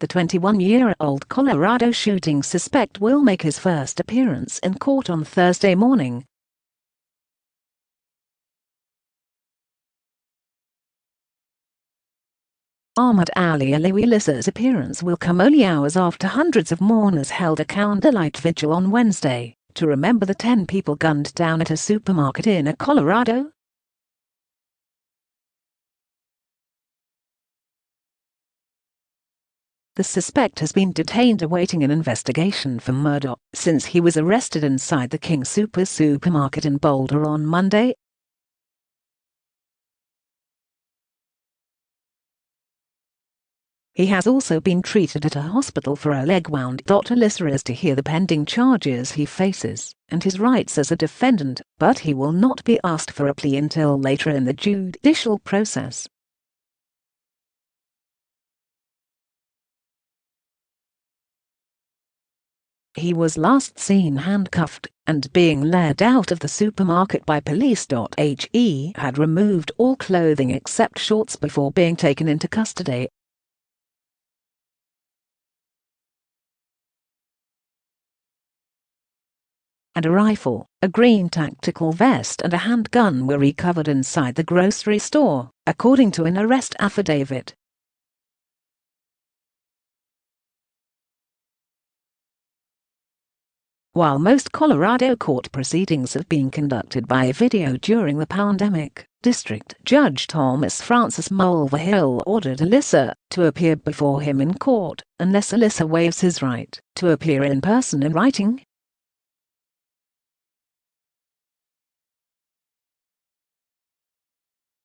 The 21-year-old Colorado shooting suspect will make his first appearance in court on Thursday morning. Ahmad Ali Aliwi Alissa's appearance will come only hours after hundreds of mourners held a candlelight vigil on Wednesday to remember the 10 people gunned down at a supermarket in Colorado. The suspect has been detained awaiting an investigation for murder since he was arrested inside the King Soopers supermarket in Boulder on Monday. He has also been treated at a hospital for a leg wound. Alissa is to hear the pending charges he faces and his rights as a defendant, but he will not be asked for a plea until later in the judicial process. He was last seen handcuffed and being led out of the supermarket by police.He had removed all clothing except shorts before being taken into custody. And a rifle, a green tactical vest and a handgun were recovered inside the grocery store, according to an arrest affidavit. While most Colorado court proceedings have been conducted by video during the pandemic, District Judge Thomas Francis Mulvihill ordered Alissa to appear before him in court unless Alissa waives his right to appear in person in writing.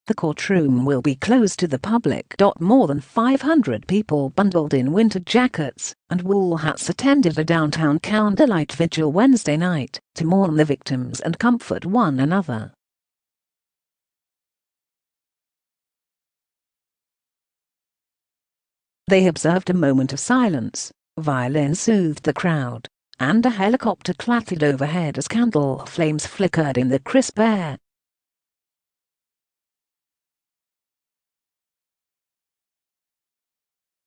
The courtroom will be closed to the public. More than 500 people bundled in winter jackets and wool hats attended a downtown candlelight vigil Wednesday night to mourn the victims and comfort one another. They observed a moment of silence, violins soothed the crowd, and a helicopter clattered overhead as candle flames flickered in the crisp air.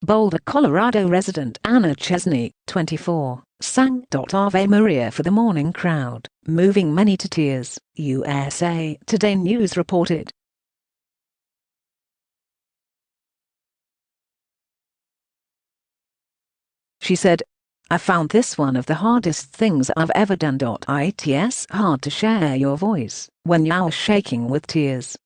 Boulder, Colorado resident Anna Chesney, 24, sang Ave Maria for the morning crowd, moving many to tears, USA Today News reported. She said, "I found this one of the hardest things I've ever done. It's hard to share your voice when you're shaking with tears."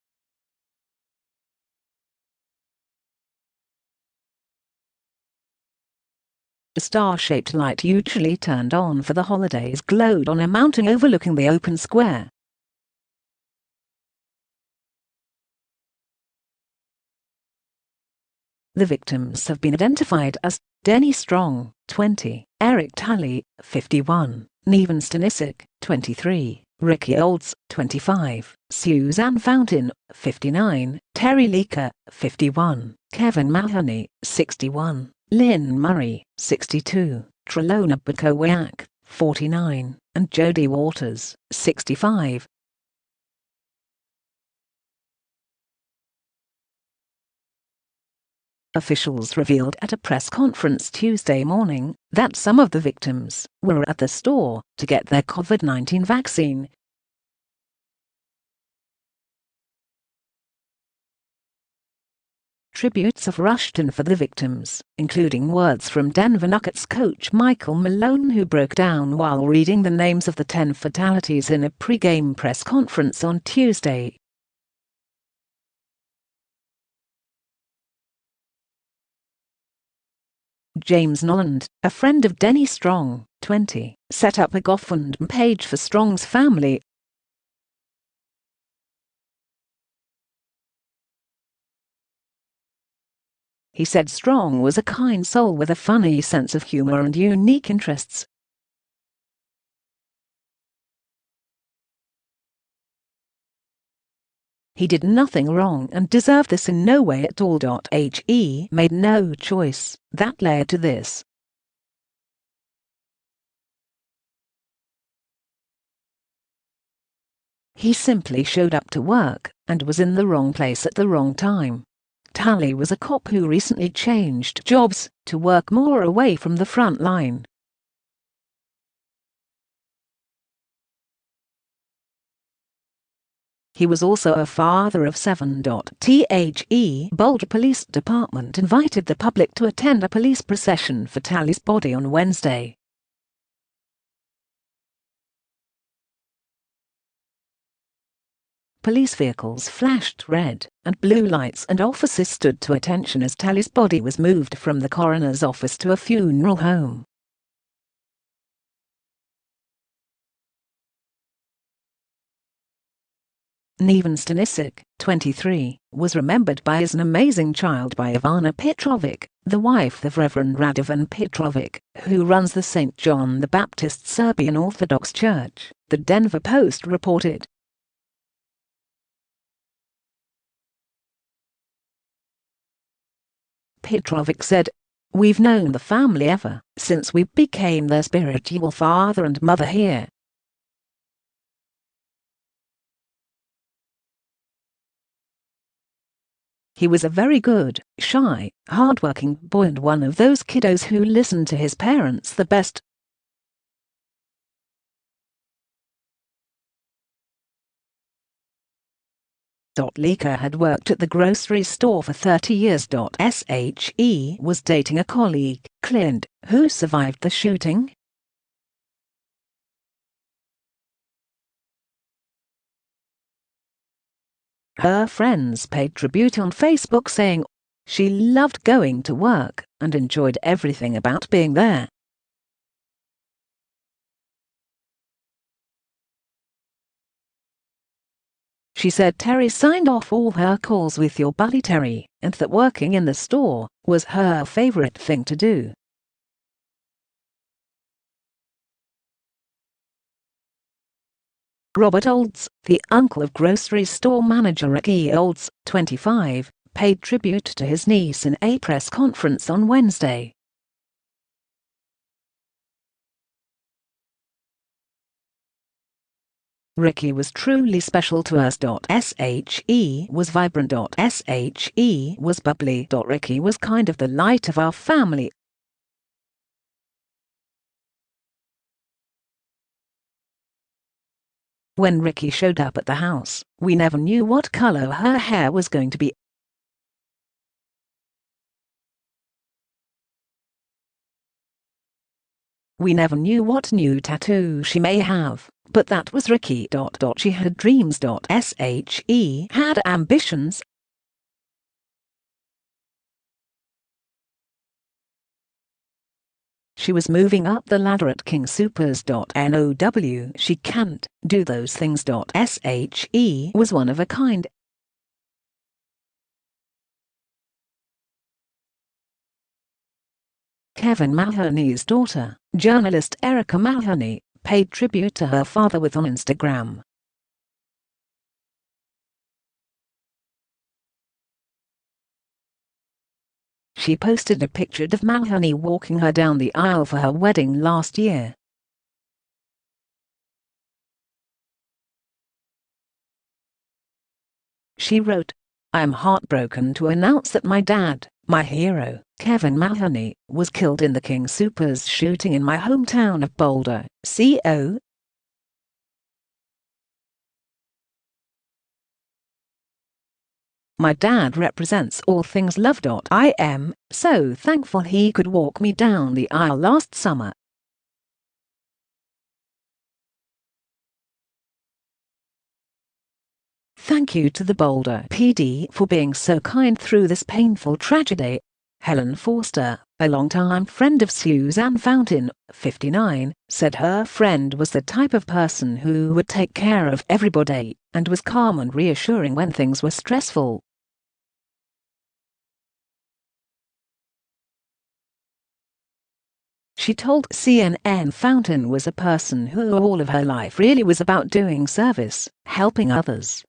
A star-shaped light usually turned on for the holidays glowed on a mountain overlooking the open square. The victims have been identified as Denny Strong, 20, Eric Tully, 51, Neven Stanisic, 23, Ricky Olds, 25, Suzanne Fountain, 59, Terry Leaker, 51, Kevin Mahoney, 61, Lynn Murray, 62, Trelona Bukowiak, 49, and Jody Waters, 65. Officials revealed at a press conference Tuesday morning that some of the victims were at the store to get their COVID-19 vaccine. Tributes have rushed in for the victims, including words from Denver Nuggets coach Michael Malone, who broke down while reading the names of the 10 fatalities in a pre-game press conference on Tuesday. James Noland, a friend of Denny Strong, 20, set up a GoFundMe page for Strong's family. He said Strong was a kind soul with a funny sense of humor and unique interests. He did nothing wrong and deserved this in no way at all. He made no choice that led to this. He simply showed up to work and was in the wrong place at the wrong time. Talley was a cop who recently changed jobs to work more away from the front line. He was also a father of 7. Boulder Police Department invited the public to attend a police procession for Talley's body on Wednesday. Police vehicles flashed red and blue lights and officers stood to attention as Talley's body was moved from the coroner's office to a funeral home. Stanisic, 23, was remembered by as an amazing child by Ivana Petrovic, the wife of Reverend Radovan Petrovic, who runs the St. John the Baptist Serbian Orthodox Church, the Denver Post reported. Petrovic said, "We've known the family ever since we became their spiritual father and mother here. He was a very good, shy, hard-working boy and one of those kiddos who listened to his parents the best." Lika had worked at the grocery store for 30 years. SHE was dating a colleague, Clint, who survived the shooting. Her friends paid tribute on Facebook saying she loved going to work and enjoyed everything about being there. She said Terry signed off all her calls with "your buddy Terry" and that working in the store was her favorite thing to do. Robert Olds, the uncle of grocery store manager Ricky Olds, 25, paid tribute to his niece in a press conference on Wednesday. "Ricky was truly special to us. SHE was vibrant. SHE was bubbly. Ricky was kind of the light of our family. When Ricky showed up at the house, we never knew what color her hair was going to be. We never knew what new tattoo she may have, but that was Ricky. She had dreams. SHE had ambitions. She was moving up the ladder at King Soopers. NOW she can't do those things. SHE was one of a kind. Kevin Mahoney's daughter, journalist Erica Mahoney, paid tribute to her father on Instagram. She posted a picture of Mahoney walking her down the aisle for her wedding last year. She wrote, "I am heartbroken to announce that my dad, my hero, Kevin Mahoney, was killed in the King Soopers shooting in my hometown of Boulder, CO. My dad represents all things love. I am so thankful he could walk me down the aisle last summer." "Thank you to the Boulder PD for being so kind through this painful tragedy." Helen Forster, a longtime friend of Suzanne Fountain, 59, said her friend was the type of person who would take care of everybody and was calm and reassuring when things were stressful. She told CNN Fountain was a person who all of her life really was about doing service, helping others.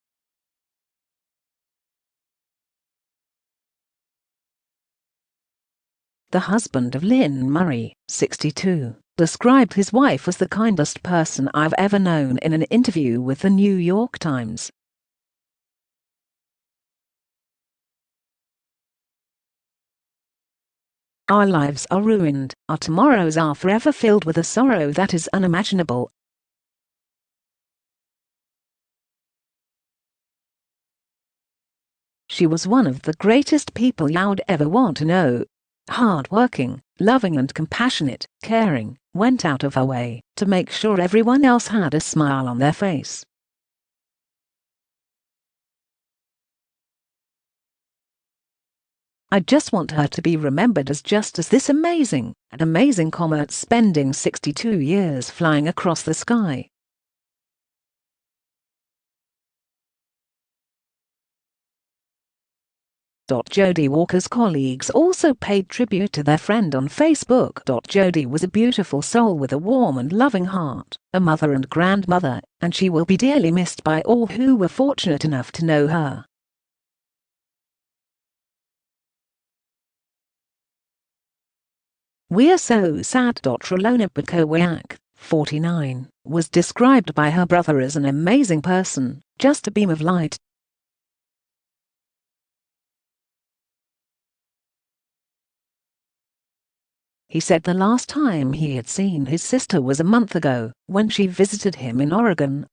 The husband of Lynn Murray, 62, described his wife as the kindest person I've ever known in an interview with the New York Times. Our lives are ruined, our tomorrows are forever filled with a sorrow that is unimaginable. She was one of the greatest people you'd ever want to know. Hard-working, loving and compassionate, caring, went out of her way to make sure everyone else had a smile on their face. I just want her to be remembered as just as this amazing comet spending 62 years flying across the sky. Jodie Walker's colleagues also paid tribute to their friend on Facebook. Jodie was a beautiful soul with a warm and loving heart, a mother and grandmother, and she will be dearly missed by all who were fortunate enough to know her. "We're so sad." Trelona Bukowiak, 49, was described by her brother as an amazing person, just a beam of light. He said the last time he had seen his sister was a month ago, when she visited him in Oregon.